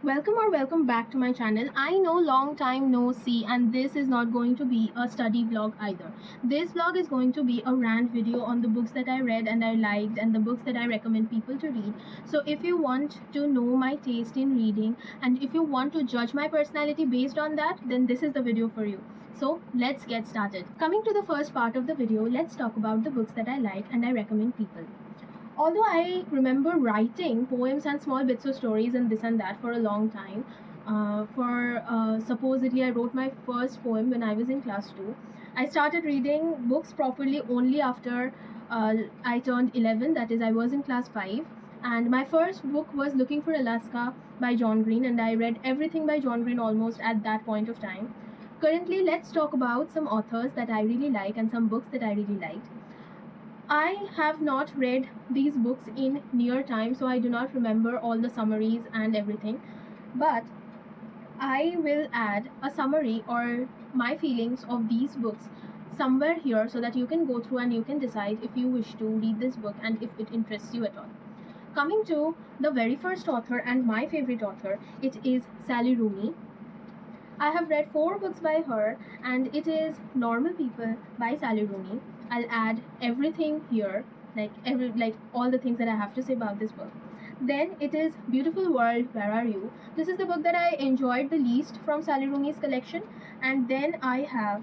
Welcome back to my channel. I know long time no see, and this is not going to be a study vlog either. This vlog is going to be a rant video on the books that I read and I liked and the books that I recommend people to read. So if you want to know my taste in reading and if you want to judge my personality based on that, then this is the video for you. So let's get started. Coming to the first part of the video, let's talk about the books that I like and I recommend people. Although I remember writing poems and small bits of stories and this and that for a long time, supposedly I wrote my first poem when I was in class 2. I started reading books properly only after I turned 11, that is, I was in class 5. And my first book was Looking for Alaska by John Green, and I read everything by John Green almost at that point of time. Currently, let's talk about some authors that I really like and some books that I really liked. I have not read these books in near time, so I do not remember all the summaries and everything. But I will add a summary or my feelings of these books somewhere here so that you can go through and you can decide if you wish to read this book and if it interests you at all. Coming to the very first author and my favorite author, it is Sally Rooney. I have read 4 books by her, and it is Normal People by Sally Rooney. I'll add everything here, like all the things that I have to say about this book. Then it is Beautiful World, Where Are You? This is the book that I enjoyed the least from Sally Rooney's collection. And then I have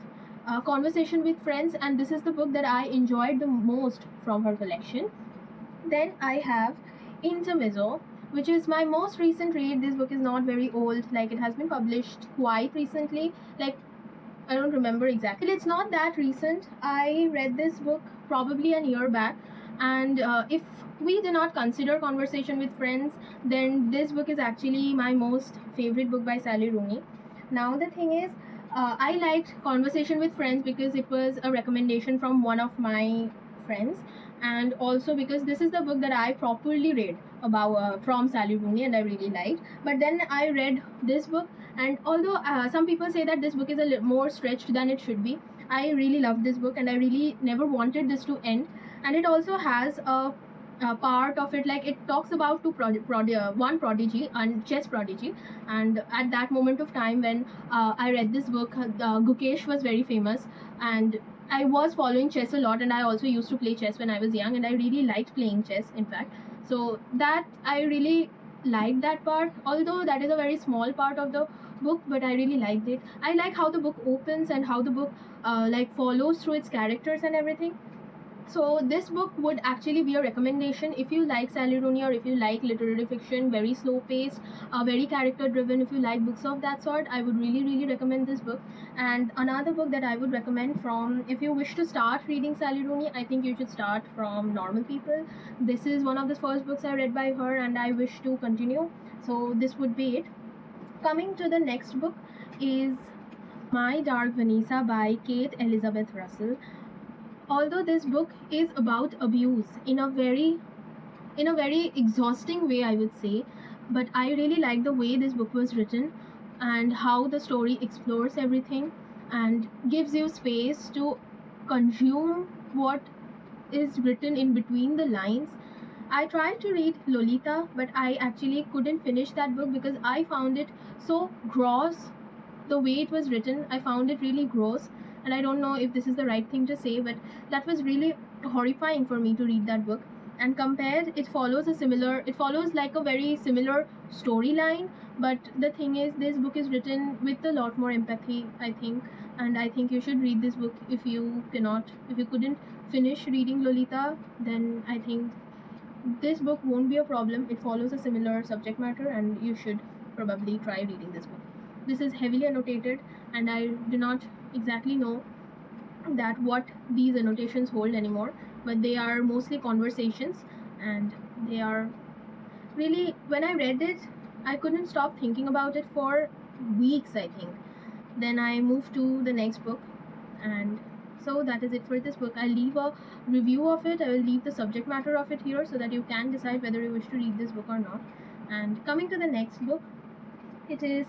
Conversation with Friends, and this is the book that I enjoyed the most from her collection. Then I have Intermezzo, which is my most recent read. This book is not very old, like it has been published quite recently. Like, I don't remember exactly. It's not that recent. I read this book probably a year back, and if we do not consider Conversation with Friends, then this book is actually my most favorite book by Sally Rooney. Now the thing is, I liked Conversation with Friends because it was a recommendation from one of my friends, and also because this is the book that I properly read about from Sally Rooney and I really liked. But then I read this book, and although some people say that this book is a little more stretched than it should be, I really loved this book and I really never wanted this to end. And it also has a part of it, like it talks about one prodigy and chess prodigy, and at that moment of time when I read this book, Gukesh was very famous, and I was following chess a lot, and I also used to play chess when I was young, and I really liked playing chess, in fact. So that I really liked that part, although that is a very small part of the book, but I really liked it. I like how the book opens and how the book like follows through its characters and everything. So this book would actually be a recommendation if you like Sally Rooney or if you like literary fiction, very slow paced, very character driven. If you like books of that sort, I would really recommend this book. And another book that I would recommend, from if you wish to start reading Sally Rooney, I think you should start from Normal People. This is one of the first books I read by her and I wish to continue. So this would be it. Coming to the next book is My Dark Vanessa by Kate Elizabeth Russell. Although this book is about abuse in a very exhausting way, I would say, but I really like the way this book was written and how the story explores everything and gives you space to consume what is written in between the lines. I tried to read Lolita, but I actually couldn't finish that book because I found it so gross. The way it was written, I found it really gross, and I don't know if this is the right thing to say, but that was really horrifying for me to read that book. And compared, it follows like a very similar storyline, but the thing is, this book is written with a lot more empathy, I think, and I think you should read this book. If you couldn't finish reading Lolita, then I think this book won't be a problem. It follows a similar subject matter, and you should probably try reading this book. This is heavily annotated, and I do not exactly know that what these annotations hold anymore, but they are mostly conversations, and they are really, when I read it, I couldn't stop thinking about it for weeks, I think. Then I moved to the next book, and so that is it for this book. I'll leave a review of it, I will leave the subject matter of it here so that you can decide whether you wish to read this book or not. And coming to the next book, it is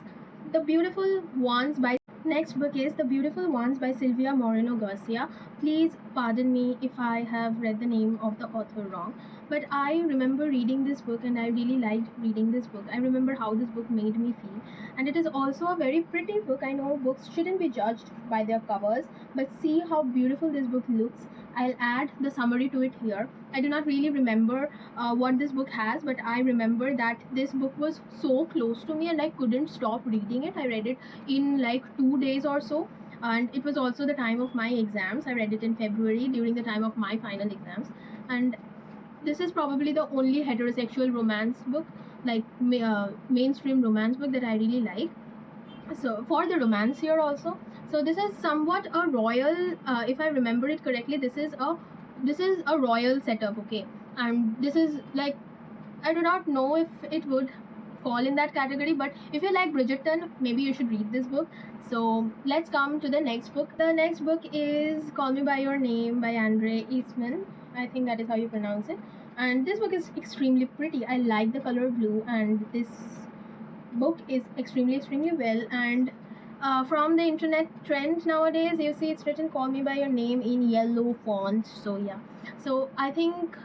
The Beautiful Ones by Next book is The Beautiful Ones by Sylvia Moreno Garcia. Please pardon me if I have read the name of the author wrong, but I remember reading this book and I really liked reading this book. I remember how this book made me feel, and it is also a very pretty book. I know books shouldn't be judged by their covers, but see how beautiful this book looks. I'll add the summary to it here. I do not really remember what this book has, but I remember that this book was so close to me and I couldn't stop reading it. I read it in like 2 days or so, and it was also the time of my exams. I read it in February during the time of my final exams, and this is probably the only heterosexual romance book, like mainstream romance book that I really like. So for the romance here also, so this is somewhat a royal, if I remember it correctly, this is a royal setup, okay, and this is like, I do not know if it would fall in that category, but if you like Bridgerton, maybe you should read this book. So let's come to the next book. The next book is Call Me by Your Name by Andre Eastman. I think that is how you pronounce it. And this book is extremely pretty. I like the color blue, and this book is extremely well. And from the internet trend nowadays, you see it's written Call Me by Your Name in yellow font. So yeah, so I think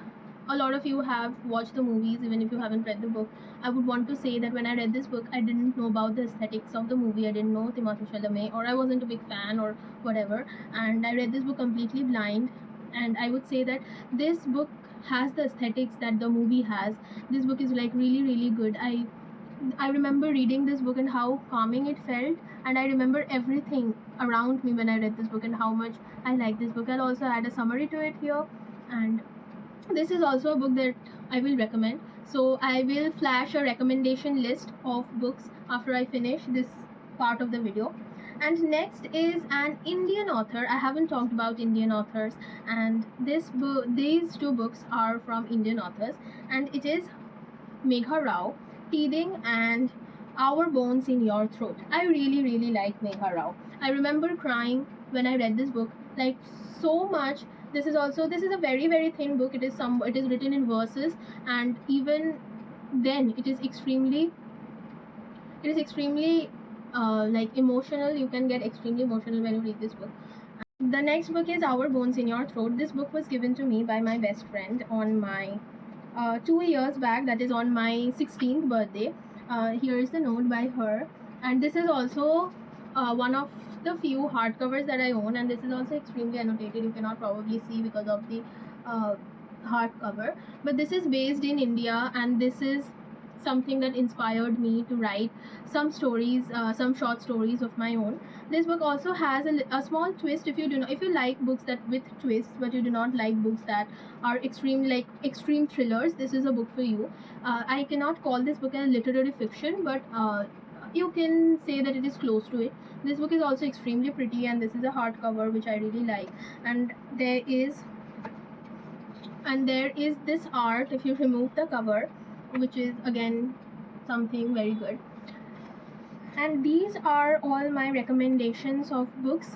a lot of you have watched the movies, even if you haven't read the book. I would want to say that when I read this book, I didn't know about the aesthetics of the movie. I didn't know Timothée Chalamet, or I wasn't a big fan, or whatever. And I read this book completely blind. And I would say that this book has the aesthetics that the movie has. This book is like really good. I remember reading this book and how calming it felt, and I remember everything around me when I read this book and how much I like this book. I'll also add a summary to it here, and this is also a book that I will recommend. So I will flash a recommendation list of books after I finish this part of the video. And next is an Indian author. I haven't talked about Indian authors, and these two books are from Indian authors, and it is Megha Rao, Teething and Our Bones in Your Throat. I really like Megha Rao. I remember crying when I read this book, like so much. This is a very thin book. It is written in verses, and even then it is extremely like emotional. You can get extremely emotional when you read this book. The next book is Our Bones in Your Throat. This book was given to me by my best friend on my 2 years back, that is on my 16th birthday. Here is the note by her, and this is also one of the few hardcovers that I own, and this is also extremely annotated. You cannot probably see because of the uh, hardcover, but this is based in India, and this is something that inspired me to write some stories, some short stories of my own. This book also has a small twist. If you like books that with twists, but you do not like books that are extreme thrillers, this is a book for you. I cannot call this book a literary fiction, but you can say that it is close to it. This book is also extremely pretty, and this is a hardcover which I really like. And there is this art if you remove the cover, which is again something very good. And these are all my recommendations of books.